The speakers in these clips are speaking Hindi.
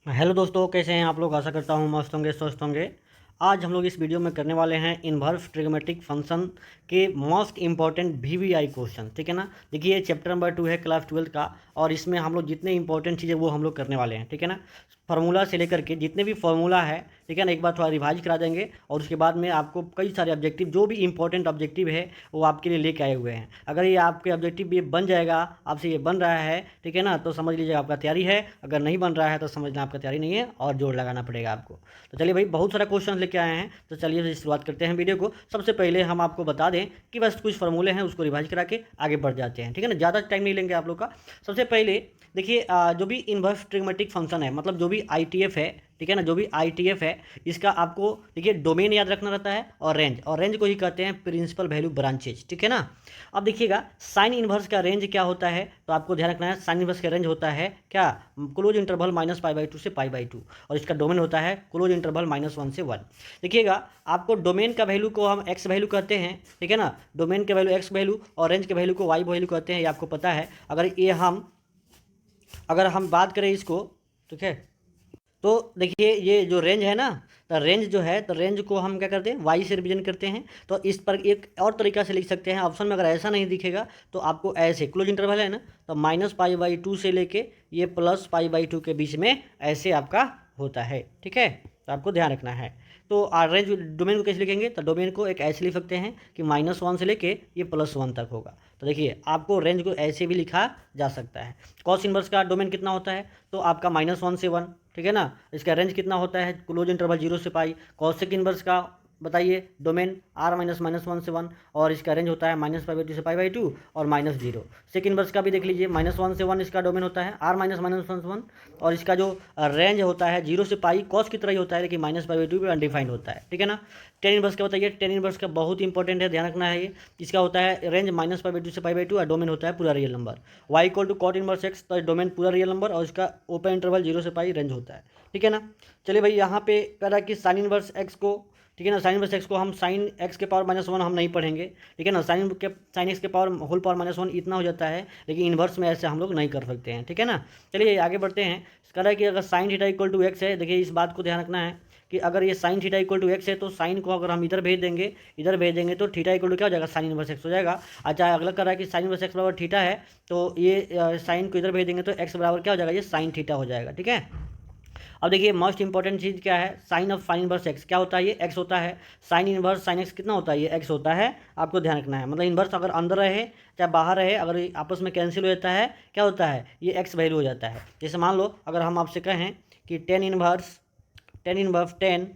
हेलो दोस्तों, कैसे हैं आप लोग। आशा करता हूँ मस्त होंगे, स्वस्थ होंगे। आज हम लोग इस वीडियो में करने वाले हैं इन्वर्स ट्रिग्मेटिक फंक्शन के मोस्ट इंपॉर्टेंट वीवीआई क्वेश्चन। ठीक है ना। देखिए चैप्टर नंबर 2 है क्लास 12 का, और इसमें हम लोग जितने इंपॉर्टेंट चीज़ें वो हम लोग करने वाले हैं। ठीक है ना। फार्मूला से लेकर के जितने भी फार्मूला है, ठीक है ना, एक बार थोड़ा रिवाइज करा देंगे, और उसके बाद में आपको कई सारे ऑब्जेक्टिव, जो भी इंपॉर्टेंट ऑब्जेक्टिव है वो आपके लिए लेके आए हुए हैं। अगर ये आपके ऑब्जेक्टिव ये बन जाएगा, आपसे ये बन रहा है, ठीक है ना, तो समझ लीजिए आपका तैयारी है। अगर नहीं बन रहा है तो समझना आपका तैयारी नहीं है और जोर लगाना पड़ेगा आपको। तो चलिए भाई, बहुत सारा क्वेश्चन लेके आए हैं, तो चलिए शुरुआत करते हैं वीडियो को। सबसे पहले हम आपको बता दें कि बस कुछ फॉर्मूले हैं, उसको रिवाइज करा के आगे बढ़ जाते हैं। ठीक है ना, ज़्यादा टाइम नहीं लेंगे आप लोग का। सबसे पहले देखिए, जो भी इन्वर्स ट्रिग्मेटिक फंक्शन है, मतलब जो भी आईटीएफ है, ठीक है ना, जो भी आईटीएफ है, इसका आपको देखिए डोमेन याद रखना रहता है, और रेंज को ही कहते हैं प्रिंसिपल वैल्यू ब्रांचेज। ठीक है ना। अब देखिएगा साइन इन्वर्स का रेंज क्या होता है, तो आपको ध्यान रखना है साइन इन्वर्स का रेंज होता है क्या, क्लोज इंटरवल -π/2 से π/2, और इसका डोमेन होता है क्लोज इंटरवल -1 से 1। देखिएगा आपको डोमेन का वैल्यू को हम एक्स वैल्यू कहते हैं, ठीक है ना, डोमेन के वैल्यू एक्स वैल्यू, और रेंज के वैल्यू को वाई वैल्यू कहते हैं, ये आपको पता है। अगर हम बात करें इसको, ठीक है, तो देखिए ये जो रेंज है ना, तो रेंज जो है, तो रेंज को हम क्या करते हैं, वाई से रिप्रेजेंट करते हैं। तो इस पर एक और तरीका से लिख सकते हैं, ऑप्शन में अगर ऐसा नहीं दिखेगा तो आपको ऐसे, क्लोज इंटरवल है ना, तो -π/2 से लेके ये +π/2 के बीच में ऐसे आपका होता है। ठीक है, तो आपको ध्यान रखना है। तो रेंज डोमेन को कैसे लिखेंगे, तो डोमेन को एक ऐसे लिख सकते हैं कि -1 से लेके ये +1 तक होगा। तो देखिए आपको रेंज को ऐसे भी लिखा जा सकता है। कॉस इनवर्स का डोमेन कितना होता है, तो आपका -1 से 1, ठीक है ना। इसका रेंज कितना होता है, क्लोज इंटरवल 0 से पाई। कॉसेक इनवर्स का बताइए डोमेन R-1 से 1, और इसका रेंज होता है -π/2 से π/2 और -0। सेक इनवर्स का भी देख लीजिए, -1 से 1 इसका डोमेन होता है, R-1 से 1, और इसका जो रेंज होता है 0 से पाई, कॉस की तरह ही होता है, लेकिन -π/2 पे अनडिफाइंड होता है। ठीक है ना। टेन इनवर्स का बताइए, टेन इनवर्स का बहुत इंपॉर्टेंट है, ध्यान रखना है ये। इसका होता है रेंज -π/2 से π/2, और डोमेन होता है पूरा real number. y equal to cot inverse x, तो डोमेन पूरा रियल नंबर, और इसका ओपन इंटरवल 0 से पाई रेंज होता है। ठीक है ना। चलिए भाई, यहाँ पे कह रहा है कि साइन इनवर्स एक्स को, ठीक है ना, साइन इनवर्स एक्स को हम साइन एक्स के पावर -1 हम नहीं पढ़ेंगे। ठीक है ना, साइन एक्स के पावर होल पावर -1 इतना हो जाता है, लेकिन इन्वर्स में ऐसे हम लोग नहीं कर सकते हैं। ठीक है ना। चलिए आगे बढ़ते हैं। कह रहा है कि अगर sine theta equal to x है, देखिए इस बात को ध्यान रखना है कि अगर ये sine theta equal to x है, तो साइन को अगर हम इधर भेज देंगे तो थीटा इक्वल टू क्या हो जाएगा, साइन इनवर्स एक्स हो जाएगा। अच्छा, अगला कर रहा है कि साइन इनवर्स एक्स बराबर थीटा है, तो ये साइन को इधर भेज देंगे तो एक्स बराबर क्या हो जाएगा, ये साइन थीटा हो जाएगा। ठीक है। अब देखिए मोस्ट इंपॉर्टेंट चीज़ क्या है, sine of sine inverse x क्या होता है, ये एक्स होता है। साइन इनवर्स साइन एक्स कितना होता है, ये एक्स होता है। आपको ध्यान रखना है, मतलब इनवर्स अगर अंदर रहे चाहे बाहर रहे, अगर ये आपस में कैंसिल हो जाता है, क्या होता है, ये एक्स वैल्यू हो जाता है। जैसे मान लो अगर हम आपसे कहें कि टेन इनवर्स 10,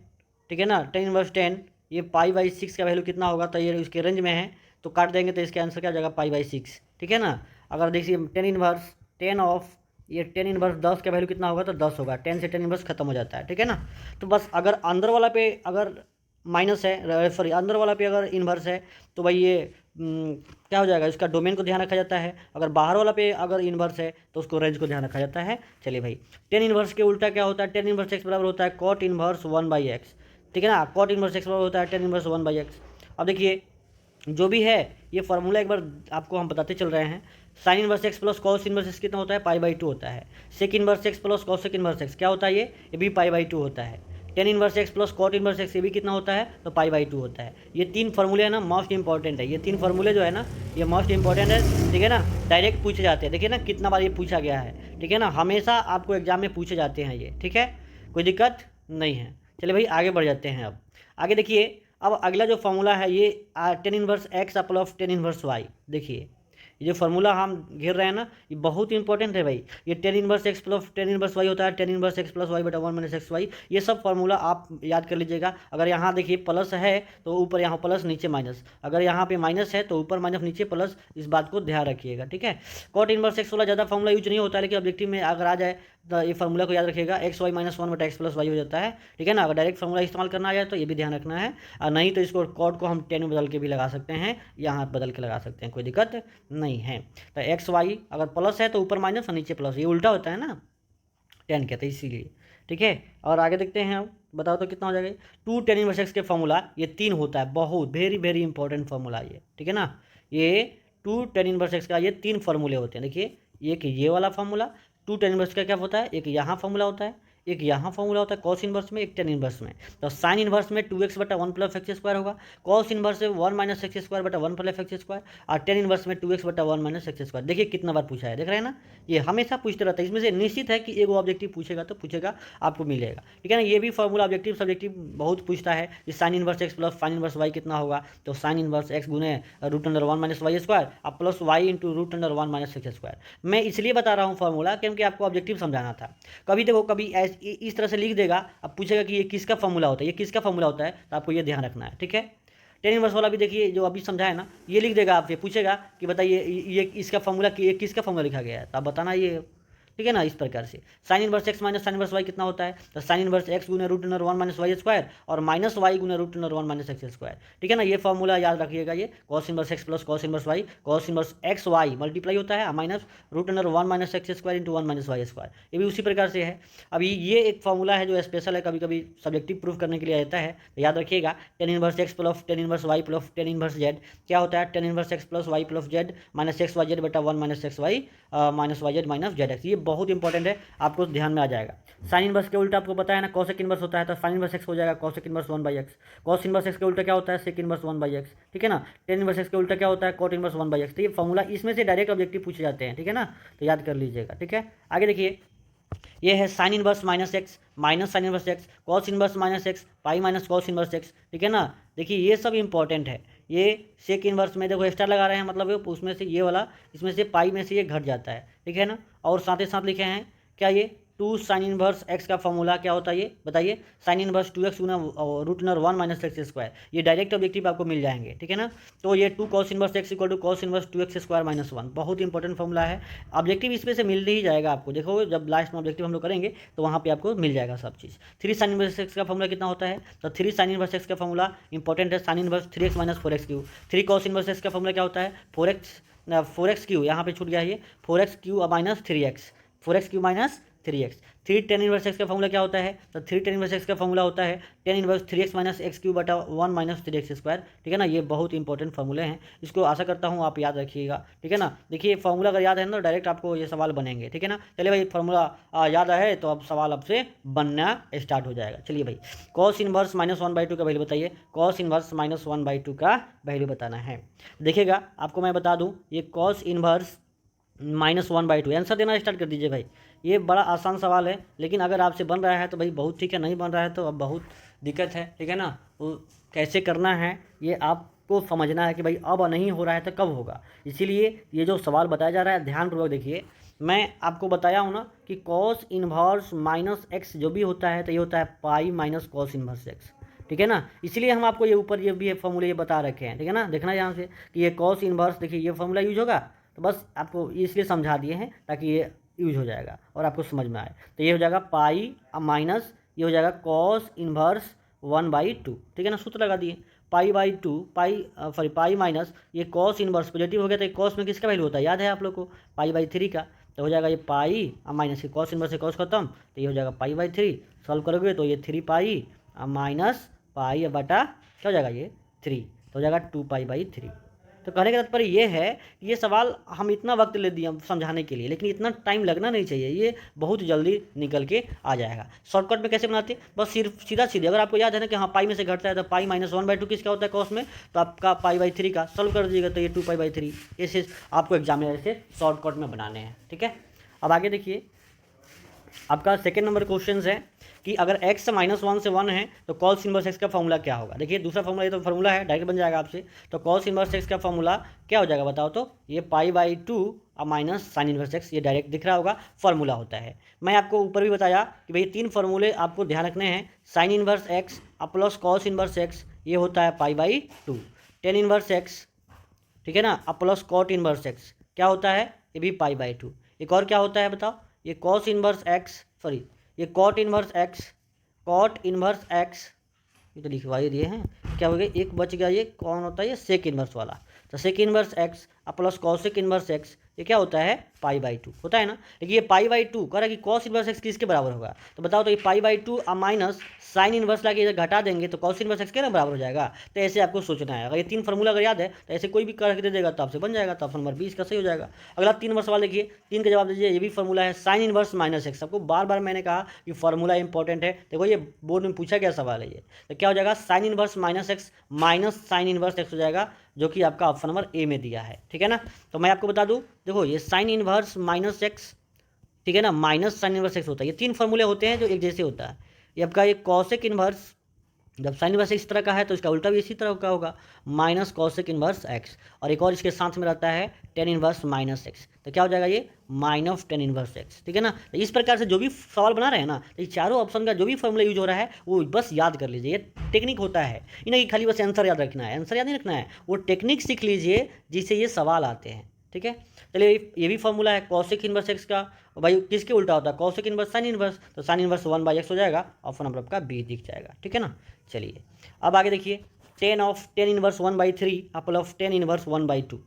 ठीक है ना, टेन इनवर्स 10, ये π/6 का वैल्यू कितना होगा, तो ये इसके रेंज में है, तो काट देंगे तो इसका आंसर क्या हो जाएगा, π/6। ठीक है ना। अगर देखिए टेन इनवर्स 10 का वैल्यू कितना होगा, तो 10 होगा। 10 से टेन इनवर्स खत्म हो जाता है। ठीक है ना। तो बस अगर अंदर वाला पे अगर माइनस है, सॉरी अंदर वाला पे अगर इन्वर्स है, तो भाई ये क्या हो जाएगा, इसका डोमेन को ध्यान रखा जाता है। अगर बाहर वाला पे अगर इन्वर्स है तो उसको रेंज को ध्यान रखा जाता है। चलिए भाई, टेन इन्वर्स के उल्टा क्या होता है, टेन इन्वर्स एक्स बराबर होता है कॉट इन्वर्स 1/x। ठीक है ना, कॉट इन्वर्स एक्स बराबर होता है टेन इन्वर्स 1/x। अब देखिए जो भी है ये फार्मूला एक बार आपको हम बताते चल रहे हैं। Sine inverse x plus cos inverse x कितना होता है, π/2 होता है। Sec inverse x plus cosec inverse x क्या होता है, ये भी π/2 होता है। Tan inverse x plus cot inverse x ये भी कितना होता है, तो π/2 होता है। ये तीन फार्मूले है ना मोस्ट इंपॉर्टेंट है, ये तीन फार्मूले जो है ना ये मोस्ट इंपॉर्टेंट है। ठीक है ना, डायरेक्ट पूछे जाते हैं। देखिए ना कितना बार ये पूछा गया है। ठीक है ना, हमेशा आपको एग्जाम में पूछे जाते हैं ये। ठीक है, कोई दिक्कत नहीं है। चलिए भाई आगे बढ़ जाते हैं। अब आगे देखिए, अब अगला जो फॉर्मूला है ये tan inverse x plus tan inverse y. देखिए ये जो फार्मूला हम घेर रहे हैं ना, ये बहुत इंपॉर्टेंट है भाई। ये tan inverse x plus tan inverse y होता है, tan inverse x plus y बटा 1 - x y। ये सब फार्मूला आप याद कर लीजिएगा। अगर यहाँ देखिए प्लस है तो ऊपर यहाँ प्लस नीचे माइनस, अगर यहाँ पे माइनस है तो ऊपर माइनस नीचे प्लस, इस बात को ध्यान रखिएगा। ठीक है। कॉट इनवर्स एक्स वाला ज़्यादा फार्मूला यूज नहीं होता है, लेकिन ऑब्जेक्टिव में अगर आ जाए तो ये फार्मूला को याद रखिएगा, XY - 1 बटा x प्लस वाई हो जाता है। ठीक है ना, अगर डायरेक्ट फार्मूला इस्तेमाल करना आ जाए तो ये भी ध्यान रखना है, और नहीं तो इसको कॉट को हम 10 में बदल के भी लगा सकते हैं, यहाँ बदल के लगा सकते हैं, कोई दिक्कत नहीं है। तो XY अगर प्लस है तो ऊपर माइनस और नीचे प्लस, ये उल्टा होता है ना 10 के, तो इसीलिए। ठीक है, और आगे देखते हैं। अब बताओ तो कितना हो जाएगा, 2 टेन इनवर्स एक्स के फॉर्मूला ये 3 होता है, बहुत वेरी वेरी इंपॉर्टेंट फार्मूला ये। ठीक है ना, ये 2 टेन इनवर्स एक्स का ये 3 फार्मूले होते हैं। देखिए एक ये वाला फार्मूला 2 टेन इनवर्स का क्या होता है, एक यहाँ फार्मूला होता है, एक यहाँ फॉर्मूला होता है कॉस इनवर्स में, एक टेन इनवर्स में। तो साइन इनवर्स में 2x बटा 1 प्लस एक्स स्क्वायर होगा, कॉस इनवर्स में 1 माइनस एक्स स्क्वायर बटा 1 प्लस एक्स स्क्वायर, और टेन इनवर्स में 2x बटा 1 माइनस एक्स स्क्वायर। देखिए कितना बार पूछा है, देख रहे हैं ना, ये हमेशा पूछते रहता है। इसमें से निश्चित है कि एक ऑब्जेक्टिव पूछेगा तो पूछेगा, आपको मिलेगा, ठीक है ना। ये भी फॉर्मूला ऑब्जेक्टिव सब्जेक्टिव बहुत पूछता है कि sine inverse x plus sine inverse y कितना होगा, तो साइन इनवर्स एक्स गुने root under 1 minus y square और plus y into root under 1 minus x square. मैं इसलिए बता रहा हूँ फॉर्मूला क्योंकि आपको ऑब्जेक्टिव समझाना था। कभी देखो कभी इस तरह से लिख देगा, अब पूछेगा कि ये किसका फॉर्मूला होता है, ये किसका फॉर्मूला होता है, तो आपको ये ध्यान रखना है, ठीक है। टेन इनवर्स वाला भी देखिए जो अभी समझा है ना, ये लिख देगा आपसे, पूछेगा कि बताइए ये इसका फॉर्मूला, ये किसका फॉर्मूला लिखा गया है, तो आप बताना ये, ठीक है ना। इस प्रकार से sine inverse x minus sine inverse y कितना होता है, तो साइन इनवर्स एक्स गुने root under 1 minus y square और माइनस वाई गुने root under 1 minus x square, ठीक है ना। ये फॉर्मूला याद रखिएगा, ये cos inverse x plus cos inverse y, cos inverse x y multiply होता है minus root under 1 minus x square into 1 minus y square, ये भी उसी प्रकार से है। अभी ये एक फॉर्मूला है जो स्पेशल है, कभी कभी सब्जेक्टिव प्रूफ करने के लिए आता है, तो याद रखिएगा tan inverse x plus tan inverse y plus tan inverse z क्या होता है, tan inverse x plus y plus z minus x y z बटा 1 minus x y minus y z minus z x. ये बहुत इंपॉर्टेंट है, आपको ध्यान में आ जाएगा। साइन इनवर्स के उल्टा आपको पता है ना, कॉसेक इनवर्स होता है, तो साइन इनवर्स एक्स हो जाएगा cosec inverse 1 by x. Cos inverse x के उल्टा क्या होता है, सेक इनवर्स 1 बाई एक्स, ठीक है ना। टेन इनवर्स एक्स के उल्टा क्या होता है, कॉट इनवर्स 1 बाई एक्स। तो ये फॉर्मूला इसमें से डायरेक्ट ऑब्जेक्टिव पूछे जाते हैं, ठीक है ना, तो याद कर लीजिएगा, ठीक है। आगे देखिए, ये है sine inverse minus x minus sine inverse x, cos inverse minus x pi minus cos inverse x, ठीक है ना। देखिए ये सब इंपॉर्टेंट है। ये सेक इनवर्स में देखो स्टार लगा रहे हैं, मतलब उसमें से ये वाला, इसमें से पाई में से ये घट जाता है, ठीक है ना। और साथ ही साथ लिखे हैं क्या, ये 2 साइन इनवर्स एक्स का फॉर्मूला क्या होता है, ये बताइए। साइन इनवर्स 2x गुना root under 1 minus x square, ये डायरेक्ट ऑब्जेक्टिव आपको मिल जाएंगे, ठीक है ना। तो ये 2 cos inverse x equal to cos inverse 2x square minus 1, बहुत इंपॉर्टेंट फॉर्मूला है। ऑब्जेक्टिव इसमें से मिल ही जाएगा आपको, देखो जब लास्ट में ऑब्जेक्टिव हम लोग करेंगे तो वहाँ पे आपको मिल जाएगा सब चीज़। 3 साइन इनवर्स एक्स का फॉर्मूला कितना होता है, तो 3 साइन इनवर्स एक्स का फॉर्मूला इंपॉर्टेंट है, sine inverse 3x minus 4x Q. 3 cos inverse x का फॉर्मूला क्या होता है, 4x क्यू, यहाँ पे छूट गया ये 4x Q minus 3x, 4x Q minus 3x। 3 ten inverse x का फॉर्मूला क्या होता है, तो 3 टेन इनवर्स एक्स का फॉर्मूला होता है tan inverse 3x minus x Q बटा 1 माइनस 3x स्क्वायर, ठीक है ना। ये बहुत इंपॉर्टेंट फॉर्मूले हैं, इसको आशा करता हूँ आप याद रखिएगा, ठीक है ना। देखिए फॉर्मूला अगर याद है ना, डायरेक्ट आपको ये सवाल बनेंगे, ठीक है ना। चलिए भाई फॉर्मूला याद है तो अब सवाल आपसे बनना स्टार्ट हो जाएगा। चलिए भाई, कॉस इनवर्स माइनस 1/2 का वैल्यू बताइए, कॉस इनवर्स माइनस 1/2 का वैल्यू बताना है। देखिएगा आपको मैं बता दूँ, ये कॉस इनवर्स माइनस 1/2, आंसर देना स्टार्ट कर दीजिए भाई। ये बड़ा आसान सवाल है, लेकिन अगर आपसे बन रहा है तो भाई बहुत ठीक है, नहीं बन रहा है तो अब बहुत दिक्कत है, ठीक है ना। वो कैसे करना है ये आपको समझना है कि भाई अब नहीं हो रहा है तो कब होगा। इसीलिए ये जो सवाल बताया जा रहा है ध्यानपूर्वक देखिए। मैं आपको बताया हूँ ना कि कॉस इनवर्स माइनस एक्स जो भी होता है तो ये होता है pi minus cos inverse x, ठीक है ना। इसलिए हम आपको ये ऊपर ये भी फॉर्मूले ये बता रखे हैं, ठीक है ना। देखना यहाँ से कि ये कॉस इनवर्स, देखिए ये फॉर्मूला यूज होगा, तो बस आपको इसलिए समझा दिए हैं ताकि ये यूज हो जाएगा और आपको समझ में आए। तो ये हो जाएगा पाई माइनस, ये हो जाएगा कॉस इनवर्स 1/2, ठीक है ना। सूत्र लगा दिए, पाई बाई 2, पाई माइनस ये कॉस इनवर्स पॉजिटिव हो गया, तो ये कॉस में किसका वैल्यू होता है याद है आप लोग को, पाई बाई 3 का। तो हो जाएगा ये पाई माइनस ये कॉस इनवर्स से कॉस खत्म, तो ये हो जाएगा पाई बाई 3। सॉल्व करोगे तो ये 3 पाई माइनस पाई बटा क्या हो जाएगा ये 3, तो हो जाएगा 2 पाई बाई 3। तो कहने का तात्पर्य ये है कि ये सवाल हम इतना वक्त ले दिए समझाने के लिए, लेकिन इतना टाइम लगना नहीं चाहिए, ये बहुत जल्दी निकल के आ जाएगा। शॉर्टकट में कैसे बनाते हैं, बस सिर्फ सीधा सीधे, अगर आपको याद है ना कि हाँ पाई में से घटता है तो पाई माइनस 1/2 किसका होता है कॉस में, तो आपका पाई बाई 3 का सॉल्व कर दीजिएगा, तो ये 2 पाई बाई 3। ऐसे आपको एग्जाम में ऐसे शॉर्टकट में बनाने हैं, ठीक है। अब आगे देखिए, आपका सेकेंड नंबर क्वेश्चन है कि अगर x माइनस 1 से 1 है तो कॉस इनवर्स एक्स का फॉर्मूला क्या होगा। देखिए दूसरा फॉर्मूला, ये तो फॉर्मूला है डायरेक्ट बन जाएगा आपसे, तो कॉस इनवर्स एक्स का फॉर्मूला क्या हो जाएगा बताओ, तो ये pi by 2 minus sine inverse x, ये डायरेक्ट दिख रहा होगा फॉर्मूला होता है। मैं आपको ऊपर भी बताया कि भाई 3 फॉर्मूले आपको ध्यान रखने हैं, sine inverse x plus cos inverse x ये होता है pi by 2, ten inverse x, ठीक है ना, प्लस कॉट इनवर्स एक्स क्या होता है, ये भी पाई बाई 2। एक और क्या होता है बताओ, ये कॉस इनवर्स एक्स, सॉरी ये कॉट इनवर्स एक्स, ये तो लिखवा ही दिए हैं, क्या हो गया एक बच गया, ये कौन होता है, ये सेक इनवर्स वाला, तो sec inverse x plus cosec inverse x ये क्या होता है π/2 होता है ना। देखिए ये π/2 कह रहा है कि cos इनवर्स x किसके बराबर होगा, तो बताओ तो ये π/2 माइनस साइन इनवर्स लाके इधर घटा देंगे तो cos इनवर्स x के ना बराबर हो जाएगा। तो ऐसे आपको सोचना है, अगर ये 3 फार्मूला अगर याद है तो ऐसे कोई भी करके दे देगा तो आपसे बन जाएगा। तो ऑप्शन नंबर 20 का सही हो जाएगा। अगला 3 नंबर सवाल देखिए, 3 का जवाब दीजिए। ये भी फार्मूला है साइन इनवर्स माइनस एक्स। आपको बार बार मैंने कहा कि फार्मूला इंपॉर्टेंट है। देखो ये बोर्ड में पूछा गया सवाल है ये, तो क्या हो जाएगा sine inverse minus x minus sine inverse x हो जाएगा, जो कि आपका ऑप्शन नंबर ए में दिया है। ठीक है ना। तो मैं आपको बता दूं, देखो ये साइन इनवर्स माइनस एक्स, ठीक है ना, माइनस साइन इनवर्स एक्स होता है। ये 3 फार्मूले होते हैं जो एक जैसे होता है। ये आपका ये कॉसेक इनवर्स, जब साइन इनवर्स इस तरह का है तो इसका उल्टा भी इसी तरह का होगा, माइनस कॉसेक इनवर्स एक्स। और एक और इसके साथ में रहता है टेन इनवर्स माइनस एक्स, तो क्या हो जाएगा ये माइनस टेन इनवर्स एक्स। ठीक है ना। तो इस प्रकार से जो भी सवाल बना रहे हैं ना, तो ये चारों ऑप्शन का जो भी फॉर्मूला यूज हो रहा है वो बस याद कर लीजिए। ये टेक्निक होता है, ये नहीं खाली बस आंसर याद रखना है, आंसर याद नहीं रखना है, वो टेक्निक सीख लीजिए जिससे ये सवाल आते हैं। ठीक है। चलिए ये भी फॉर्मूला है कॉसेक इनवर्स एक्स का, भाई किसके उल्टा होता है, कॉसेक इनवर्स साइन इनवर्स, तो साइन इनवर्स 1/x हो जाएगा, ऑप्शन नंबर आपका बी दिख जाएगा। ठीक है ना। चलिए अब आगे देखिए, tan inverse 1/3 upper of tan inverse 1/2।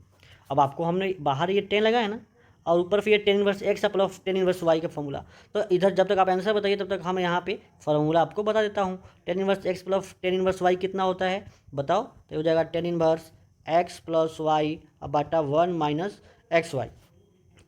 अब आपको हमने बाहर ये 10 लगाया ना, और ऊपर फिर ये टेन इनवर्स एक्स अपल ऑफ टेन इनवर्स वाई का फॉर्मूला। तो इधर जब तक आप आंसर बताइए तब तक हम यहाँ पे फॉर्मूला आपको बता देता हूँ। Tan inverse x plus tan inverse y कितना होता है बताओ, तो हो जाएगा tan inverse x plus y बटा 1 माइनस एक्स वाई।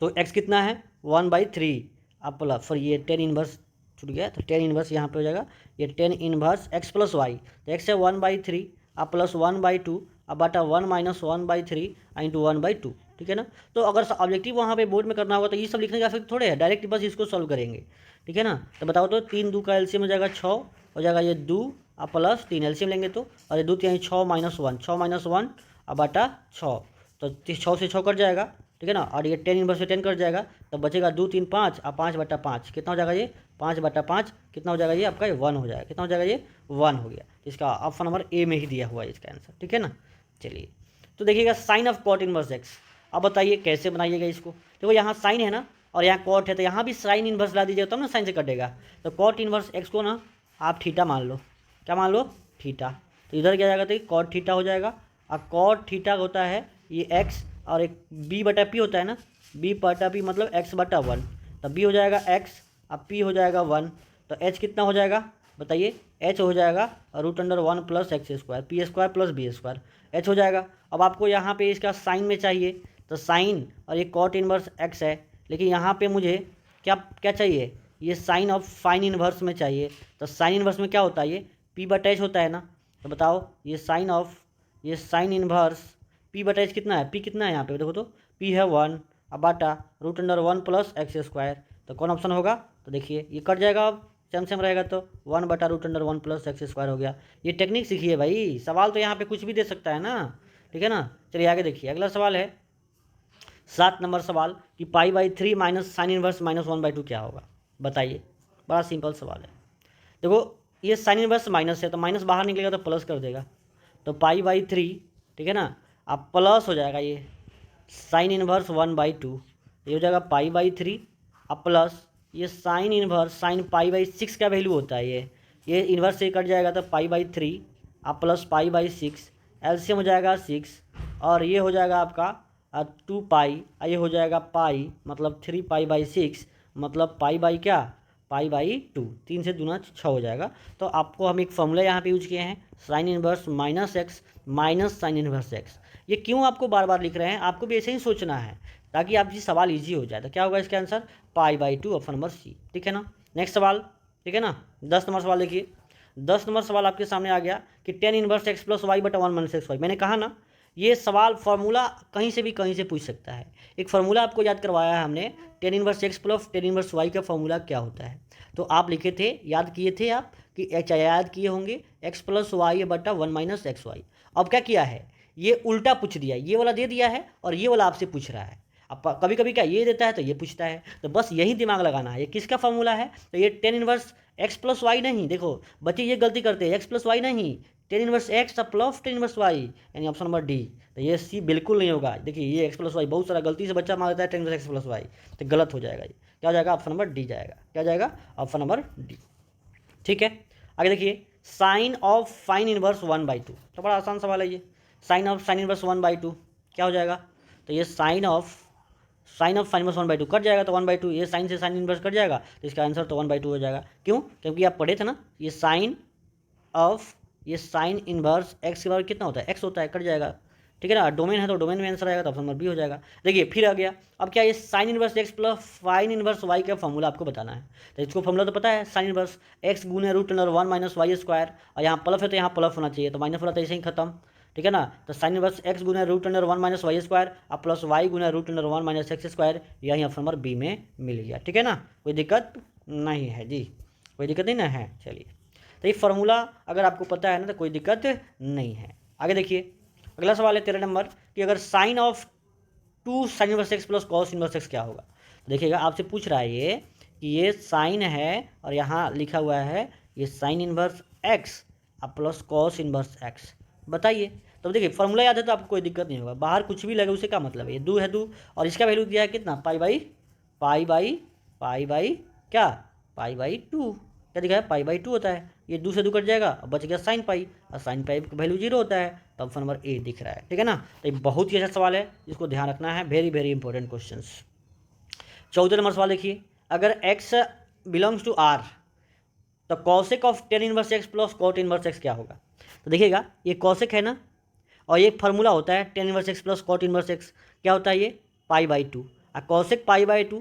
तो x कितना है 1/3 अब प्लस फिर ये टेन इनवर्स छूट गया, तो टेन इनवर्स यहाँ पे हो जाएगा ये tan inverse x plus y, तो x है 1/3 अब प्लस 1/2 अब बटा 1 माइनस 1/3 इंटू 1/2। ठीक है ना। तो अगर ऑब्जेक्टिव वहाँ पे बोर्ड में करना होगा तो ये सब लिखने का फिर थोड़े है, डायरेक्ट बस इसको सॉल्व करेंगे। ठीक है ना। तो बताओ तो 3 का एलसीएम हो जाएगा 6 हो जाएगा, ये 2 अब प्लस 3 एलसीएम लेंगे तो, और ये 2 3 6 माइनस 1 6 माइनस 1 अब बटा 6, तो 6 से 6 कट जाएगा। ठीक है ना। और ये टेन इनवर्स से 10 कट जाएगा, तो बचेगा 2 3 5 और 5/5 कितना हो जाएगा ये 5/5 कितना हो जाएगा ये आपका 1 हो जाएगा, कितना हो जाएगा ये 1 हो गया। इसका ऑप्शन नंबर ए में ही दिया हुआ है इसका आंसर। ठीक है ना। चलिए तो देखिएगा sine of cot inverse x, अब बताइए कैसे बनाइएगा इसको। देखो यहाँ साइन है ना और यहाँ कॉट है, तो यहाँ भी साइन इनवर्स ला दीजिएगा तब ना साइन से कटेगा। तो कॉट इनवर्स एक्स को ना आप थीटा मान लो, क्या मान लो थीटा, तो इधर क्या जाएगा तो कॉट थीटा हो जाएगा। और कॉट थीटा होता है ये एक्स और एक b/p होता है ना, b/p मतलब x/1, तब b हो जाएगा x अब p हो जाएगा 1, तो h कितना हो जाएगा बताइए, h हो जाएगा √1 plus x² p² plus b², h हो जाएगा। अब आपको यहाँ पे इसका साइन में चाहिए, तो साइन और ये कॉट इनवर्स x है, लेकिन यहाँ पे मुझे क्या क्या चाहिए, ये साइन ऑफ फाइन इनवर्स में चाहिए। तो साइन इनवर्स में क्या होता है ये p/h होता है ना, तो बताओ ये साइन इनवर्स p/h कितना है, p कितना है यहाँ पे देखो तो p है 1 अब बाटा √1 प्लस x², तो कौन ऑप्शन होगा, तो देखिए ये कट जाएगा, अब सेम रहेगा तो 1 बटा √1 प्लस x² हो गया। ये टेक्निक सीखिए भाई, सवाल तो यहाँ पे कुछ भी दे सकता है ना। ठीक है ना। चलिए आगे देखिए, अगला सवाल है 7 नंबर सवाल कि π/3 माइनस साइन इनवर्स माइनस 1/2 क्या होगा बताइए। बड़ा सिंपल सवाल है। देखो ये साइन इनवर्स माइनस है तो माइनस बाहर निकलेगा तो प्लस कर देगा, तो π/3 ठीक है ना, अब प्लस हो जाएगा ये साइन इनवर्स 1/2, ये हो जाएगा π/3 अब प्लस ये साइन इनवर्स साइन π/6 का वैल्यू होता है, ये इनवर्स से कट जाएगा तो π/3 अब प्लस π/6 एलसीएम हो जाएगा 6, और ये हो जाएगा आपका 2π, ये हो जाएगा पाई मतलब 3π/6 मतलब क्या π/2, 3 से दूना 6 हो जाएगा। तो आपको हम एक फॉर्मूला यहाँ पे यूज किए हैं sine inverse minus x minus sine inverse x. ये क्यों आपको बार बार लिख रहे हैं, आपको भी ऐसे ही सोचना है ताकि आपकी सवाल इजी हो जाए। तो क्या होगा इसका आंसर π/2 ऑप्शन नंबर सी। ठीक है ना। नेक्स्ट सवाल, ठीक है ना, 10 नंबर सवाल देखिए। 10 नंबर सवाल आपके सामने आ गया कि tan inverse x plus y बटा 1 माइनस एक्स वाई। मैंने कहा ना ये सवाल फार्मूला कहीं से भी कहीं से पूछ सकता है। एक फार्मूला आपको याद करवाया है हमने, tan inverse x plus tan inverse y का फार्मूला क्या होता है, तो आप लिखे थे, याद किए थे आप कि याद किए होंगे एक्स प्लस वाई बटा 1 माइनस एक्स वाई। अब क्या किया है, ये उल्टा पूछ दिया, ये वाला दे दिया है और ये वाला आपसे पूछ रहा है। अब कभी कभी क्या ये देता है तो ये पूछता है, तो बस यही दिमाग लगाना है। ये किसका फार्मूला है, तो ये tan inverse x plus y नहीं, देखो बच्चे ये गलती करते हैं, एक्स प्लस वाई नहीं, tan inverse x plus tan inverse y, यानी ऑप्शन नंबर डी। तो ये सी बिल्कुल नहीं होगा। देखिए ये एक्स प्लस वाई बहुत सारा गलती से बच्चा मांगता है tan inverse x plus y, तो गलत हो जाएगा। ये क्या हो जाएगा, ऑप्शन नंबर डी जाएगा, क्या जाएगा ऑप्शन नंबर डी। ठीक है। आगे देखिए साइन ऑफ फाइन इनवर्स 1/2, तो बड़ा आसान सवाल है ये। साइन ऑफ साइन इनवर्स 1/2 क्या हो जाएगा, तो ये sine of sine of sine inverse 1/2 cut जाएगा तो 1/2, ये साइन से साइन इनवर्स कट जाएगा तो इसका आंसर तो 1/2 हो जाएगा। क्यों? क्योंकि आप पढ़े थे ना, ये साइन इनवर्स एक्स के बराबर कितना होता है, एक्स होता है, कट जाएगा। ठीक है ना, डोमेन है तो डोमेन में आंसर आएगा तो ऑप्शन नंबर बी हो जाएगा। देखिए फिर आ गया, अब क्या, ये sine inverse x plus sine inverse y का फॉर्मूला आपको बताना है। तो इसको फॉर्मूला तो पता है, साइन इनवर्स एक्स गुने root under 1 minus y square, और यहाँ प्लस है तो यहाँ प्लस होना चाहिए, तो माइनस वाला तो ऐसे ही खत्म। ठीक है ना, तो साइन इनवर्स एक्स गुने root under 1 minus y square और प्लस वाई गुना root under 1 minus x square, यही ऑप्शन नंबर बी में मिल गया। ठीक है ना, कोई दिक्कत नहीं है जी, कोई दिक्कत नहीं ना है। चलिए, तो ये फार्मूला अगर आपको पता है ना तो कोई दिक्कत नहीं है। आगे देखिए, अगला सवाल है 13 नंबर कि अगर sine of 2 sine inverse x plus cos inverse x क्या होगा। तो देखिएगा, आपसे पूछ रहा है ये कि ये साइन है और यहाँ लिखा हुआ है ये साइन इनवर्स एक्स और प्लस कॉस इनवर्स एक्स, बताइए। तो देखिए फॉर्मूला याद है तो आपको कोई दिक्कत नहीं होगा, बाहर कुछ भी लगे उसे क्या मतलब है, ये 2 है 2 और इसका वैल्यू दिया है कितना, पाई बाई 2, क्या दिखा है, पाई/2 होता है। ये 2 से 2 कट जाएगा, अब बच गया साइन पाई, और साइन पाई का वैल्यू 0 होता है, तो ऑप्शन नंबर ए दिख रहा है। ठीक है ना, तो ये बहुत ही अच्छा सवाल है, इसको ध्यान रखना है, very very important question. 14 number सवाल देखिए, अगर x बिलोंग्स टू आर तो cosec of tan inverse x plus cot inverse x क्या होगा। तो देखिएगा, ये कॉसेक है ना, और ये फार्मूला होता है tan inverse x plus cot inverse x, क्या होता है ये, पाई/2, और कॉसेक पाई/2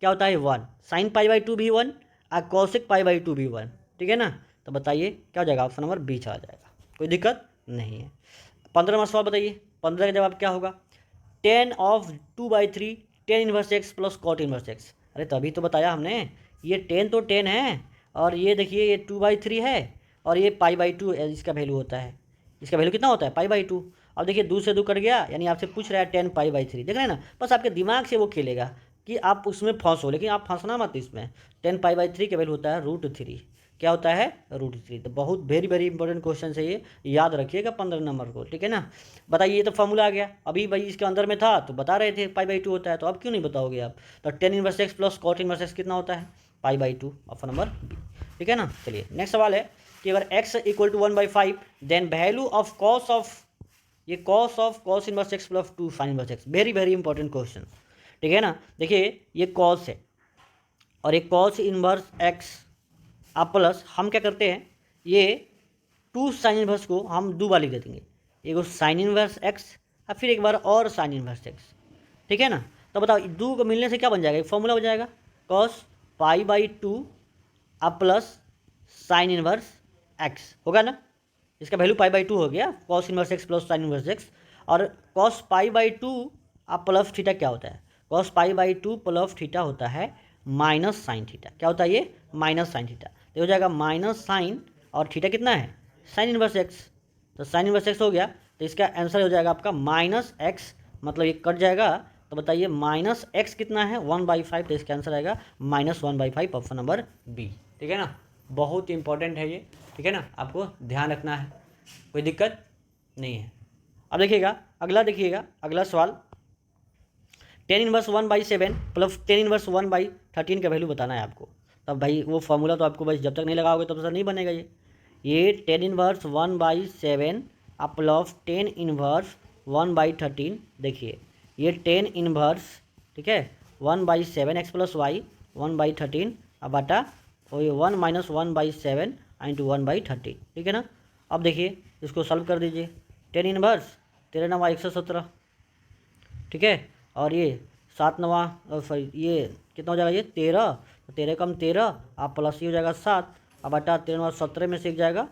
क्या होता है 1, साइन पाई/2 भी 1 और कॉसेक पाई/2 भी 1। ठीक है ना, तो बताइए क्या हो जाएगा, ऑप्शन नंबर बी चला जाएगा, कोई दिक्कत नहीं है। 15 नंबर सवाल बताइए, 15 का जवाब क्या होगा, 10 of 2/3 tan inverse x plus cot inverse x. अरे तभी तो बताया हमने, ये 10 तो 10 है और ये देखिए ये 2/3 है और ये पाई/2 इसका वैल्यू होता है, इसका वैल्यू कितना होता है, पाई/2। अब देखिए 2 से 2 कट गया, यानी आपसे पूछ रहा है 10 पाई/3, देख रहे हैं ना, बस आपके दिमाग से वो खेलेगा कि आप उसमें फंसो, लेकिन आप फंसना मत इसमें। 10 पाई/3 का वैल्यू होता है √3, क्या होता है, √3। तो बहुत वेरी वेरी इंपॉर्टेंट क्वेश्चन है ये, याद रखिएगा 15 नंबर को। ठीक है ना, बताइए, ये तो फॉर्मूला आ गया, अभी भाई इसके अंदर में था तो बता रहे थे पाई/2 होता है, तो अब क्यों नहीं बताओगे आप। तो tan inverse x plus cot inverse x कितना होता है, पाई/2, ऑप्शन नंबर बी। ठीक है ना, चलिए नेक्स्ट सवाल है कि अगर x = 1/5 then value of cos of, ये cos inverse x plus 2 sine inverse x, very very important question. ठीक है ना, देखिए ये कॉस है और ये कॉस इनवर्स एक्स आप प्लस, हम क्या करते हैं, ये 2 साइन इनवर्स को हम 2 बार लिख देंगे, एक साइन इनवर्स एक्स और फिर एक बार और साइन इनवर्स एक्स। ठीक है ना, तो बताओ 2 को मिलने से क्या बन जाएगा, एक फॉर्मूला हो जाएगा, कॉस पाई/2 अब प्लस साइन इनवर्स एक्स होगा ना, इसका वैल्यू पाई/2 हो गया, cos inverse x plus sine inverse x. और कॉस पाई/2 अब प्लस थीटा क्या होता है, कॉस पाई/2 प्लस थीटा होता है माइनस साइन थीटा, क्या होता है ये, माइनस साइन थीटा। तो हो जाएगा माइनस साइन और थीटा कितना है, साइन इनवर्स एक्स, तो साइन इनवर्स एक्स हो गया, तो इसका आंसर हो जाएगा आपका -x, मतलब ये कट जाएगा। तो बताइए -x कितना है, 1/5, तो इसका आंसर आएगा -1/5, ऑप्शन नंबर बी। ठीक है ना, बहुत इंपॉर्टेंट है ये। ठीक है ना, आपको ध्यान रखना है, कोई दिक्कत नहीं है। अब देखिएगा अगला सवाल, 10 इनवर्स 1/7 प्लस 10 इनवर्स 1/13 का वैल्यू बताना है आपको। तब भाई वो फार्मूला तो आपको बस जब तक नहीं लगाओगे तब तक नहीं बनेगा ये 10 इनवर्स 1/7 प्लस 10 इनवर्स 1/13। देखिए ये 10 इनवर्स, ठीक है, 1/7 एक्स प्लस वाई 1/13 अब बाटा वही 1 - 1/7 इंटू 1/13। ठीक है ना, अब देखिए इसको सॉल्व कर दीजिए, 10 इनवर्स 13 9 117, ठीक है, और ये 7 9 ये कितना हो जाएगा, ये 13, तो 13 कम 13 आप प्लस ये हो जाएगा 7, अब बाटा 13 और 17 में से एक जाएगा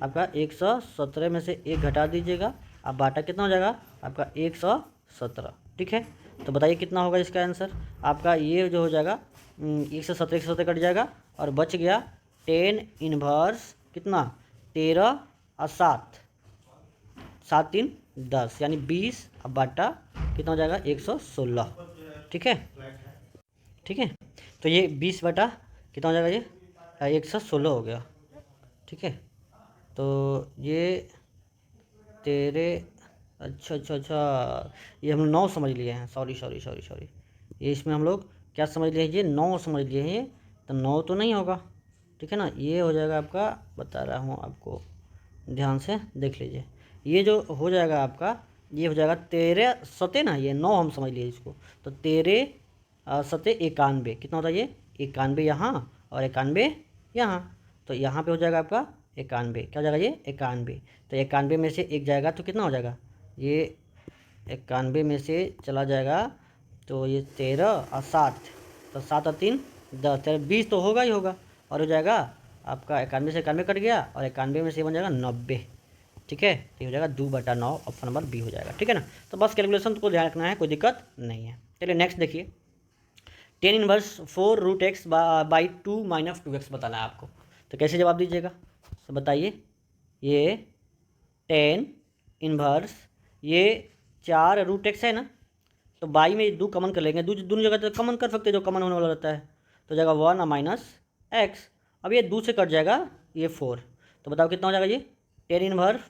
आपका 117 में से 1 घटा दीजिएगा, अब बाटा कितना हो जाएगा आपका 117। ठीक है, तो बताइए कितना होगा इसका आंसर आपका, ये जो हो जाएगा 117 कट जाएगा और बच गया 10 इनवर्स कितना 13 और 7 7 3 10 यानी 20, अब बाटा कितना हो जाएगा 116। ठीक है, ठीक है, तो ये 20 बटा कितना हो जाएगा, ये 116 हो गया। ठीक है, तो ये तेरे, अच्छा, ये हम 9 समझ लिए हैं, सॉरी, ये इसमें हम लोग क्या समझ लिए, ये 9 समझ लिए हैं, तो 9 तो नहीं होगा। ठीक है ना, ये हो जाएगा आपका, बता रहा हूँ आपको, ध्यान से देख लीजिए, ये जो हो जाएगा आपका ये हो जाएगा 13 सते ना, ये 9 हम समझ लिए इसको, तो 13 सते 91, कितना होता है ये 91 यहाँ और 91 यहाँ, तो यहाँ पे हो जाएगा आपका 91, क्या हो जाएगा ये 91, तो 91 में से एक जाएगा तो कितना हो जाएगा, ये 91 में से चला जाएगा तो ये 13 और 7, तो 7 और 3 10, 20 तो होगा ही होगा, और हो जाएगा आपका 91 से 91 कट गया और 91 में से बन जाएगा 90, ठीक है, तो ये हो जाएगा 2/9, ऑप्शन नंबर बी हो जाएगा, ठीक है ना। तो बस कैलकुलेशन को ध्यान रखना है, कोई दिक्कत नहीं है। चलिए नेक्स्ट देखिए, 10 inverse 4 root x by 2 minus 2x बताना है आपको, तो कैसे जवाब दीजिएगा, तो बताइए, ये 10 इनवर्स ये 4 रूट एक्स है ना, तो बाई में 2 कॉमन कर लेंगे, दोनों जगह तो कॉमन कर सकते हैं जो कॉमन होने वाला रहता है, तो जाएगा 1 और माइनस एक्स, अब ये 2 से कट जाएगा ये 4, तो बताओ कितना हो जाएगा ये 10 इनवर्स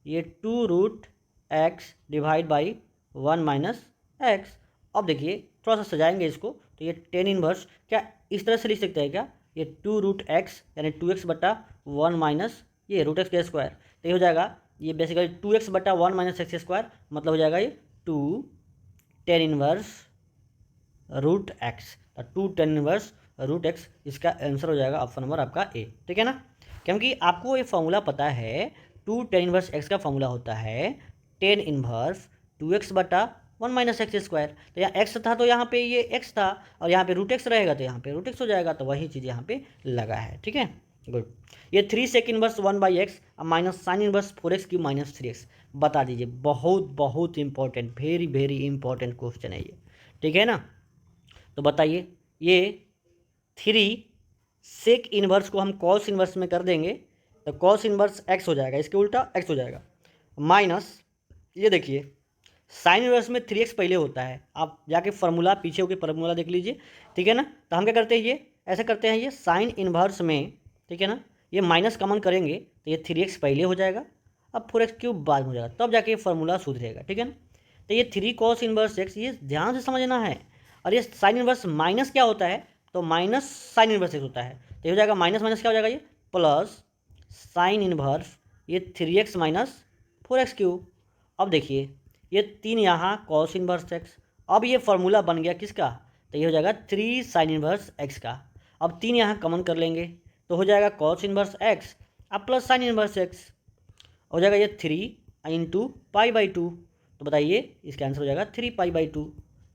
ये 2 root x divide by 1 minus x. अब देखिए थोड़ा सा सजाएंगे इसको, तो ये 10 इनवर्स क्या इस तरह से लिख सकते हैं क्या, ये 2 रूट एक्स यानी 2x बटा 1 माइनस ये रूट एक्स का स्क्वायर, तो ये हो जाएगा ये बेसिकली 2x बटा 1 माइनस एक्स स्क्वायर, मतलब हो जाएगा ये 2 10 inverse root x, 2 10 inverse root x, इसका आंसर हो जाएगा ऑप्शन नंबर आपका ए, ठीक है ना। क्योंकि आपको ये फॉर्मूला पता है 2 10 इनवर्स एक्स का फॉर्मूला होता है 10 इनवर्स 2x बटा 1 माइनस एक्स स्क्वायर, तो यहाँ एक्स था तो यहाँ पे ये एक्स था और यहाँ पे रूट एक्स रहेगा तो यहाँ पे रूट एक्स हो जाएगा, तो वही चीज़ यहाँ पे लगा है, ठीक है, गुड। ये 3 sec inverse 1/x minus sine inverse 4x cube minus 3x, बता दीजिए, बहुत बहुत important, very very important question है ये, ठीक है ना। तो बताइए, ये 3 सेक इनवर्स को हम कॉस इनवर्स में कर देंगे तो कॉस इनवर्स x हो जाएगा, इसके उल्टा x हो जाएगा, माइनस ये देखिए साइन इनवर्स में 3x पहले होता है, आप जाके फार्मूला पीछे होकर फार्मूला देख लीजिए, ठीक है ना। तो हम क्या करते हैं, ये ऐसा करते हैं, ये साइन इनवर्स में, ठीक है ना, ये माइनस कॉमन करेंगे तो ये 3x पहले हो जाएगा, अब 4x क्यूब बाद में हो जाएगा, तब जाके ये फार्मूला सुधरेगा, ठीक है ना। तो ये 3 कॉस इनवर्स x, ये ध्यान से समझना है, और ये साइन इनवर्स माइनस क्या होता है, तो माइनस साइन इनवर्स x होता है, तो ये हो जाएगा माइनस माइनस क्या हो जाएगा ये प्लस साइन इनवर्स ये 3x माइनस 4x क्यूब। अब देखिए ये 3 यहाँ कॉस इनवर्स एक्स, अब ये फार्मूला बन गया किसका, तो ये हो जाएगा 3 साइन इनवर्स एक्स का, अब 3 यहाँ कॉमन कर लेंगे तो हो जाएगा कॉस इनवर्स एक्स अब प्लस साइन इनवर्स एक्स, हो जाएगा ये 3 इंटू π/2, तो बताइए इसका आंसर हो जाएगा 3π/2।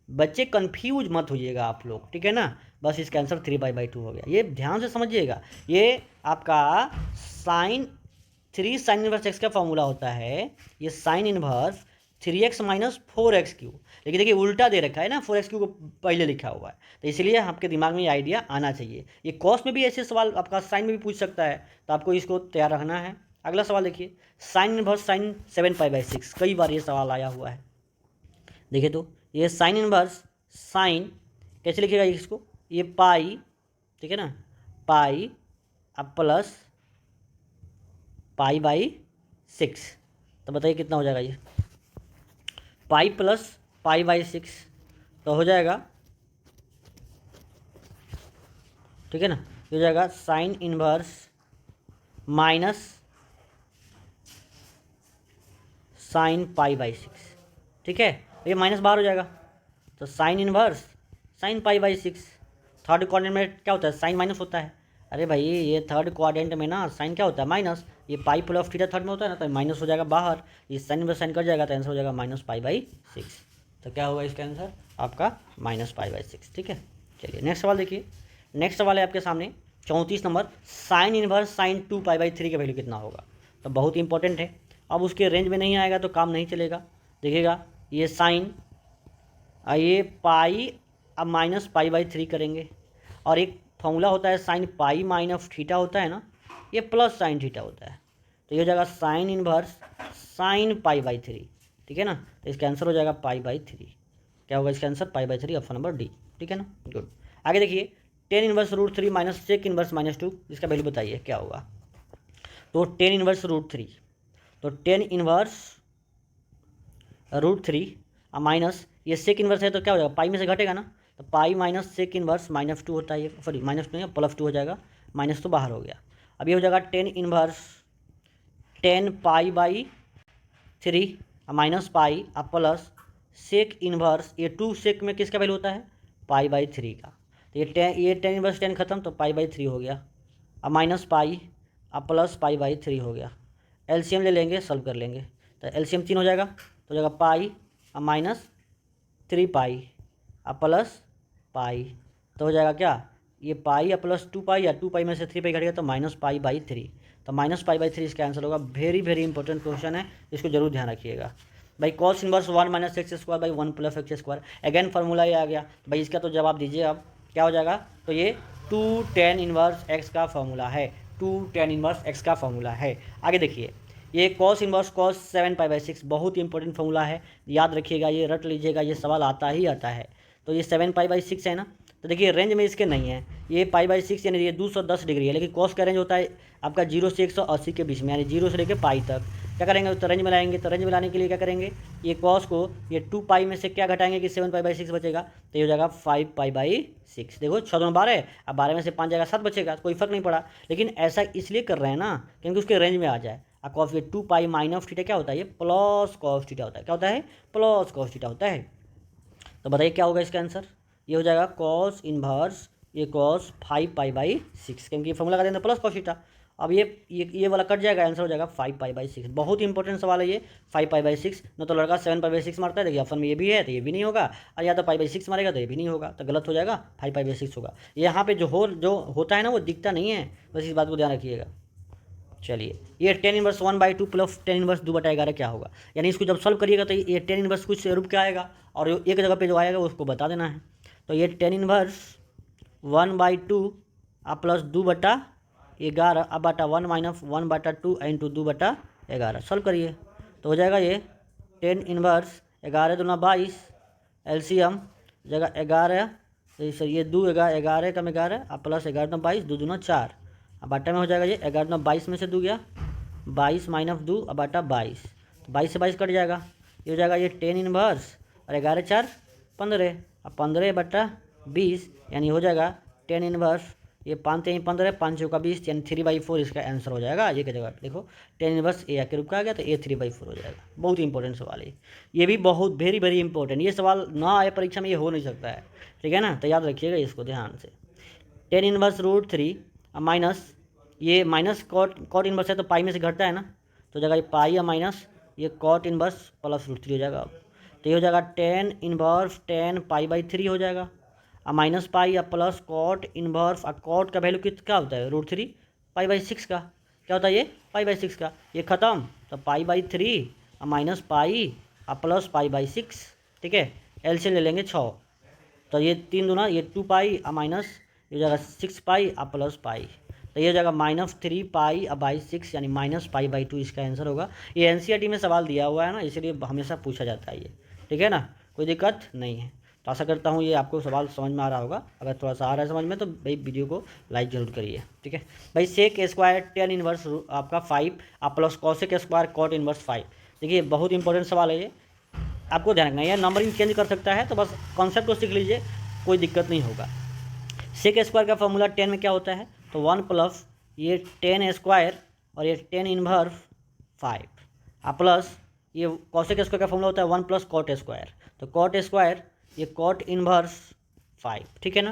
बच्चे कंफ्यूज मत होइएगा आप लोग, ठीक है ना, बस इसका आंसर 3π/2 हो गया, ये ध्यान से समझिएगा, ये आपका साइन 3 साइन इनवर्स एक्स का फॉर्मूला होता है, ये sine inverse 3x minus 4x cube, लेकिन देखिए उल्टा दे रखा है ना, 4x क्यूब को पहले लिखा हुआ है, तो इसलिए आपके दिमाग में ये आइडिया आना चाहिए। ये कॉस में भी ऐसे सवाल आपका साइन में भी पूछ सकता है, तो आपको इसको तैयार रखना है। अगला सवाल देखिए, साइन इनवर्स साइन 7π/6, कई बार ये सवाल आया हुआ है, देखिए तो ये साइन इनवर्स साइन कैसे लिखेगा इसको, ये पाई, ठीक है ना, पाई अब प्लस π/6, तो बताइए कितना हो जाएगा ये पाई प्लस π/6, तो हो जाएगा, ठीक है ना, ये हो जाएगा साइन इनवर्स माइनस साइन π/6, ठीक है, ये माइनस बाहर हो जाएगा, तो sine inverse sine π/6, third quadrant में क्या होता है साइन माइनस होता है, अरे भाई ये थर्ड क्वाड्रेंट में ना साइन क्या होता है माइनस, ये पाई प्लस थीटा थर्ड में होता है ना, तो माइनस हो जाएगा बाहर, ये साइन इनवर्स साइन कर जाएगा तो आंसर हो जाएगा -π/6, तो क्या होगा इसका आंसर आपका -π/6, ठीक है। चलिए नेक्स्ट सवाल देखिए, नेक्स्ट सवाल है आपके सामने 34 नंबर, साइन इनवर्स साइन 2π/3 का वैल्यू कितना होगा, तो बहुत इंपॉर्टेंट है, अब उसके रेंज में नहीं आएगा तो काम नहीं चलेगा। देखिएगा ये साइन ये पाई अब माइनस π/3 करेंगे, और एक फॉर्मूला होता है साइन पाई माइनस थीटा होता है ना, ये प्लस साइन थीटा होता है, तो ये हो जाएगा साइन इनवर्स साइन π/3, ठीक है ना, तो इसका आंसर हो जाएगा π/3, क्या होगा इसका आंसर π/3, ऑप्शन नंबर डी, ठीक है ना, गुड। आगे देखिए 10 इनवर्स √3 माइनस सेक इनवर्स -2, इसका वैल्यू बताइए क्या होगा, तो 10 इनवर्स √3, तो 10 इनवर्स √3 माइनस ये सेक इनवर्स है तो क्या हो जाएगा पाई में से घटेगा ना, तो पाई माइनस सेक इनवर्स -2 होता है, ये सॉरी -2 नहीं +2 हो जाएगा, माइनस तो बाहर हो गया, अब ये हो जाएगा 10 इनवर्स 10π/3 माइनस पाई अब प्लस सेक इन्वर्स, ये 2 सेक में किसका वैल्यू होता है पाई बाई 3 का, तो ये टेन इन्वर्स 10 खत्म तो पाई बाई 3 हो गया। अब माइनस पाई अब प्लस पाई बाई 3 हो गया। एलसीएम ले लेंगे, सॉल्व कर लेंगे, तो एलसीएम 3 हो जाएगा, तो हो जाएगा पाई अब माइनस 3 पाई अब प्लस पाई, तो हो जाएगा क्या ये पाई या प्लस 2 पाई, या 2 पाई में से 3 पाई घट गया तो माइनस पाई बाई 3, तो माइनस पाई बाई 3 इसका आंसर होगा। वेरी वेरी इंपॉर्टेंट क्वेश्चन है, इसको जरूर ध्यान रखिएगा भाई। Cos inverse 1 minus x square by 1 plus x square, again formula ये आ गया भाई, इसका तो जवाब दीजिए अब क्या हो जाएगा, तो ये 2 tan इनवर्स एक्स का फार्मूला है, 2 tan इनवर्स एक्स का फार्मूला है। आगे देखिए ये cos inverse cos 7 pi by 6 बहुत ही इंपॉर्टेंट फार्मूला है, याद रखिएगा, ये रट लीजिएगा, ये सवाल आता ही आता है। तो ये 7 पाई बाई 6 है ना, तो देखिए रेंज में इसके नहीं है, ये पाई बाई 6 यानी ये 210 डिग्री है, लेकिन कॉस का रेंज होता है आपका 0 से 180 के बीच में, यानी 0 से लेकर पाई तक। क्या करेंगे तो रेंज में लाएंगे, तो रेंज में लाने के लिए क्या करेंगे, ये कॉस को ये 2 पाई में से क्या घटाएंगे कि 7 पाई बाई 6 बचेगा, तो ये हो जाएगा 5 पाई बाई 6। देखो 6 2 12, अब 12 में से 5 जाएगा 7 बचेगा, कोई फर्क नहीं पड़ा, लेकिन ऐसा इसलिए कर रहे हैं ना क्योंकि उसके रेंज में आ जाए। अब कॉस ये 2 पाई माइनस थीटा क्या होता है, ये प्लस कॉस थीटा होता है, क्या होता है प्लस कॉस थीटा होता है। तो बताइए क्या होगा इसका आंसर, ये हो जाएगा कॉस इनवर्स ये कॉस 5 पाई बाई 6, क्योंकि फॉर्मूला का देना प्लस कॉस थीटा। अब ये वाला कट जाएगा, आंसर हो जाएगा 5 पाई बाई 6। बहुत ही इंपॉर्टेंट सवाल है ये 5 पाई बाई 6, न तो लड़का 7 पाई बाई 6 मारता है, देखिए ऑप्शन में ये भी है तो ये भी नहीं होगा, और या तो पाई बाई 6 मारेगा तो ये भी नहीं होगा, तो गलत हो जाएगा, 5 पाई बाई 6 होगा। यहाँ पे जो होता है ना वो दिखता नहीं है, बस इस बात को ध्यान रखिएगा। चलिए ये 10 इनवर्स 1/2 प्लस 10 इनवर्स 2/11 क्या होगा, यानी इसको जब सॉल्व करिएगा तो ये 10 इनवर्स कुछ रूप क्या आएगा, और एक जगह पे जो आएगा उसको बता देना है। तो ये 10 इनवर्स 1/2 अब प्लस 2/11 अब बटा 1 माइनस 1/2 इंटू 2/11 सॉल्व करिए, तो हो जाएगा ये 10 इनवर्स 11 दूना 22 एलसीएम जगह 11, सर ये 2 11 कम 11 अब प्लस 11 दूना 22 2 दूना 4, अब बाटा में हो जाएगा ये 11 दूना 22 में से 2 गया 22 माइनस 2 अब बाटा 22, 22 से 22 कट जाएगा, ये हो जाएगा ये 10 इनवर्स और 11 4 15, अब 15/20 यानी हो जाएगा 10 इनवर्स ये 5 3 15 5 चौका 20 यानी 3/4 इसका आंसर हो जाएगा। ये क्या जगह देखो 10 इनवर्स ए के रूप का आ गया तो ए 3/4 हो जाएगा। बहुत ही इंपॉर्टेंट सवाल है ये भी, बहुत वेरी वेरी इंपॉर्टेंट, ये सवाल ना आए परीक्षा में ये हो नहीं सकता है, ठीक है ना, तो याद रखिएगा इसको ध्यान से। 10 इनवर्स √3 माइनस ये माइनस कॉट इनवर्स है तो पाई में से घटता है ना, तो जगह ये पाई या माइनस ये कॉट इनवर्स प्लस √3 हो जाएगा। तो ये हो जाएगा 10 इनवर्स 10 पाई बाई 3 हो जाएगा, अब माइनस पाई या प्लस कॉट इनवर्स, अब कॉट का वैल्यू क्या होता है √3 पाई बाई 6 का, क्या होता है ये पाई बाई 6 का, ये खत्म तो पाई बाई 3 अब माइनस पाई अब प्लस पाई बाई 6, ठीक है, एल से ले लेंगे 6, तो ये 3 दूना ये 2 पाई अब माइनस ये हो जाएगा 6 पाई अब प्लस पाई, तो ये हो जाएगा -3 पाई अब बाई 6 यानी माइनस पाई बाई 2 इसका आंसर होगा। ये एनसीईआरटी में सवाल दिया हुआ है ना, इसलिए हमेशा पूछा जाता है ये, ठीक है ना, कोई दिक्कत नहीं है। तो आशा करता हूँ ये आपको सवाल समझ में आ रहा होगा, अगर थोड़ा सा आ रहा है समझ में तो भाई वीडियो को लाइक जरूर करिए, ठीक है भाई। सेक स्क्वायर 10 इनवर्स आपका 5 आप plus cosec square cot inverse 5, देखिए बहुत इंपॉर्टेंट सवाल है ये, आपको ध्यान रखना है, नंबरिंग चेंज कर सकता है, तो बस कॉन्सेप्ट को सीख लीजिए, कोई दिक्कत नहीं होगा। सेक स्क्वायर का फॉर्मूला 10 में क्या होता है, तो 1 प्लस ये 10 स्क्वायर और ये 10 इनवर्स 5 प्लस ये कॉसेक स्क्वायर का फॉर्मूला होता है 1 प्लस कॉट स्क्वायर, तो कॉट स्क्वायर ये कॉट इनवर्स 5, ठीक है ना,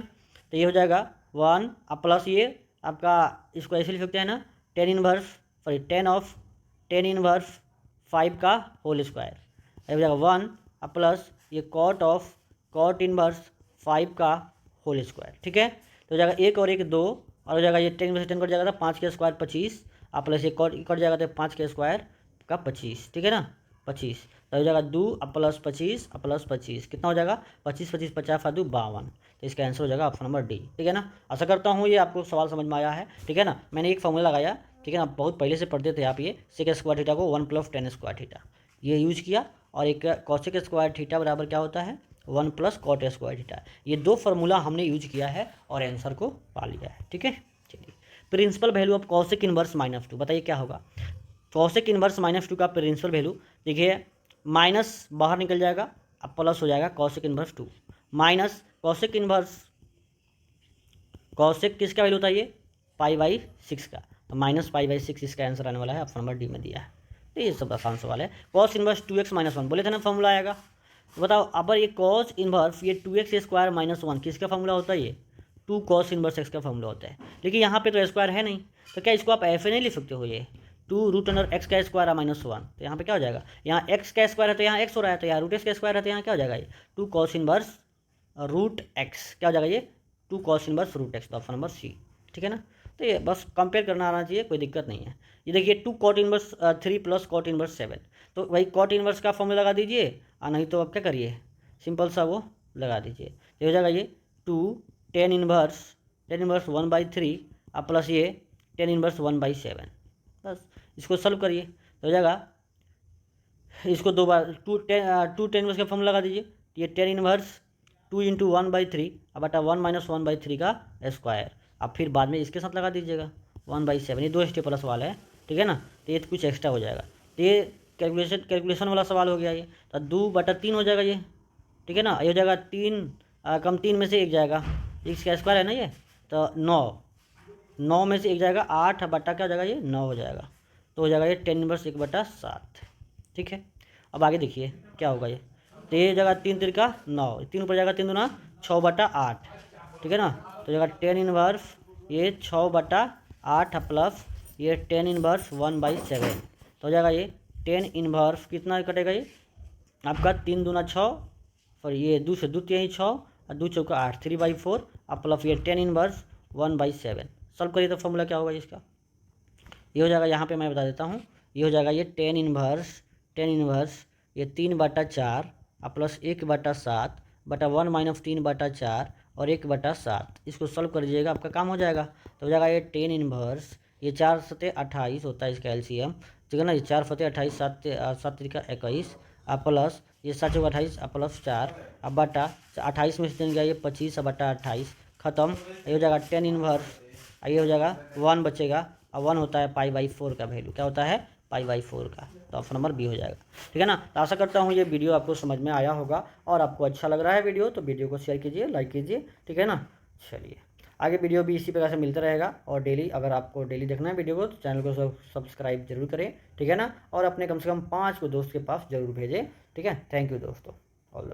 तो ये हो जाएगा 1 प्लस ये आपका इसको ऐसे लिख सकते हैं ना 10 इनवर्स सॉरी 10 इनवर्स 5 का होल स्क्वायर, ये हो जाएगा 1 प्लस ये कॉट इनवर्स 5 का होल स्क्वायर, ठीक है, तो हो जाएगा 1 और 1 2 और हो जाएगा ये 10 में से 10 कट जाएगा तो 5 के स्क्वायर 25 प्लस ये कट जाएगा तो 5 के स्क्वायर का 25, ठीक है ना 25, तो हो जाएगा 2 प्लस 25 कितना हो जाएगा 25 25 50 2 52, तो इसका आंसर हो जाएगा ऑप्शन नंबर डी, ठीक है ना। आशा करता हूँ ये आपको सवाल समझ में आया है, ठीक है ना। मैंने एक फॉर्मूला लगाया, ठीक है ना, बहुत पहले से पढ़ते थे आप, ये सेक स्क्वायर थीटा को 1 प्लस 10 स्क्वायर थीटा ये यूज किया, और एक कॉसेक स्क्वायर थीटा बराबर क्या होता है 1 प्लस कॉट स्क्वायर थीटा, ये 2 फार्मूला हमने यूज किया है और आंसर को पा लिया है, ठीक है। चलिए principal value of cosec inverse -2 बताइए क्या होगा। कॉसेक इनवर्स -2 का प्रिंसिपल वैल्यू देखिए, माइनस बाहर निकल जाएगा अब प्लस हो जाएगा cosec inverse 2 minus cosec inverse cosec किसका वैल्यू होता है ये पाई बाई 6 का, तो -पाई बाई 6 इसका आंसर आने वाला है, ऑप्शन नंबर डी में दिया है, तो ये सब आसान सवाल है। कॉस इनवर्स 2x - 1 बोले थे ना फॉर्मूला आएगा। तो बताओ अब ये कॉस इनवर्स ये 2x स्क्वायर माइनस 1 किसका फॉर्मूला होता है? ये 2 कॉस इनवर्स x का फॉर्मूला होता है। लेकिन यहाँ पे तो स्क्वायर है नहीं, तो क्या इसको आप ऐसे नहीं लिख सकते हो? ये 2√x का स्क्वायर माइनस 1, तो यहाँ पे क्या हो जाएगा? यहाँ x का स्क्वायर है तो यहाँ x हो रहा है, तो यहाँ √x का स्क्वायर है तो यहाँ क्या हो जाएगा? ये 2 कॉस इनवर्स √x क्या हो जाएगा? ये 2 कॉस इनवर्स √x, तो ऑप्शन नंबर सी, ठीक है ना। तो ये बस कंपेयर करना आना चाहिए, कोई दिक्कत नहीं है। ये देखिए 2 cot inverse 3 plus cot inverse 7, तो वही कॉट इनवर्स का फॉर्मूला लगा दीजिए, और नहीं तो अब क्या करिए सिंपल सा वो लगा दीजिए। ये हो जाएगा ये 2 टेन इनवर्स 1/3 अब प्लस ये टेन इनवर्स 1/7, बस इसको सॉल्व करिए तो हो जाएगा। इसको दो बार 2 टेन इनवर्स का फॉर्मूला लगा दीजिए, ये टेन इनवर्स 2 × 1/3 अब बटा 1 - 1/3 का स्क्वायर, अब फिर बाद में इसके साथ लगा दीजिएगा 1/7। ये 2 स्टेप वाला सवाल है, ठीक है ना। तो ये कुछ एक्स्ट्रा हो जाएगा, तो ये कैलकुलेशन वाला सवाल हो गया ये। तो 2/3 हो जाएगा ये, ठीक है ना। ये हो जाएगा 3 कम 3 में से 1 जाएगा, x का स्क्वायर है ना ये, तो 9 में से 1 जाएगा 8 बटा क्या हो जाएगा? ये 9 हो जाएगा, तो हो जाएगा ये 10 इनवर्स 1/7, ठीक है। अब आगे देखिए क्या होगा ये, तो ये जगह 3 3 का 9, 3 ऊपर जाएगा 3 दूना 6/8, ठीक है ना। तो जगह 10 इनवर्स ये 6/8 प्लस ये 10 इनवर्स 1/7, तो हो जाएगा ये 10 इनवर्स कितना कटेगा? ये आपका 3 दूना 6 और ये 2 से 2 3 6 और 2 चौका 8 3/4 और प्लस ये 10 इनवर्स 1/7। सॉल्व करिए तो फॉर्मूला क्या होगा इसका? ये हो जाएगा, यहाँ पे मैं बता देता हूँ, ये हो जाएगा ये 10 इनवर्स ये 3/4 और प्लस 1/7 बटा 1 - 3/4 और 1/7, इसको सॉल्व कर दीजिएगा आपका काम हो जाएगा। तो हो जाएगा ये 10 इनवर्स ये 4 सते 28 होता है इसका एलसीएम, ठीक है ना। ये 4 फते 28 7 3 का 21 और प्लस ये 7 चौका 28 और प्लस 4 अब बटा 28 में से गया ये 25 बटा 28 खत्म। ये हो जाएगा 10 इनवर्स, ये हो जाएगा 1 बचेगा, और 1 होता है π/4 का वैल्यू, क्या होता है? π/4 का, तो ऑप्शन नंबर बी हो जाएगा, ठीक है ना। तो आशा करता हूँ ये वीडियो आपको समझ में आया होगा और आपको अच्छा लग रहा है वीडियो, तो वीडियो को शेयर कीजिए, लाइक कीजिए, ठीक है ना। चलिए आगे वीडियो भी इसी प्रकार से मिलता रहेगा, और डेली अगर आपको डेली देखना है वीडियो को तो चैनल को सब्सक्राइब जरूर करें, ठीक है ना। और अपने कम से कम 5 को दोस्त के पास जरूर भेजें, ठीक है। थैंक यू दोस्तों, ऑल द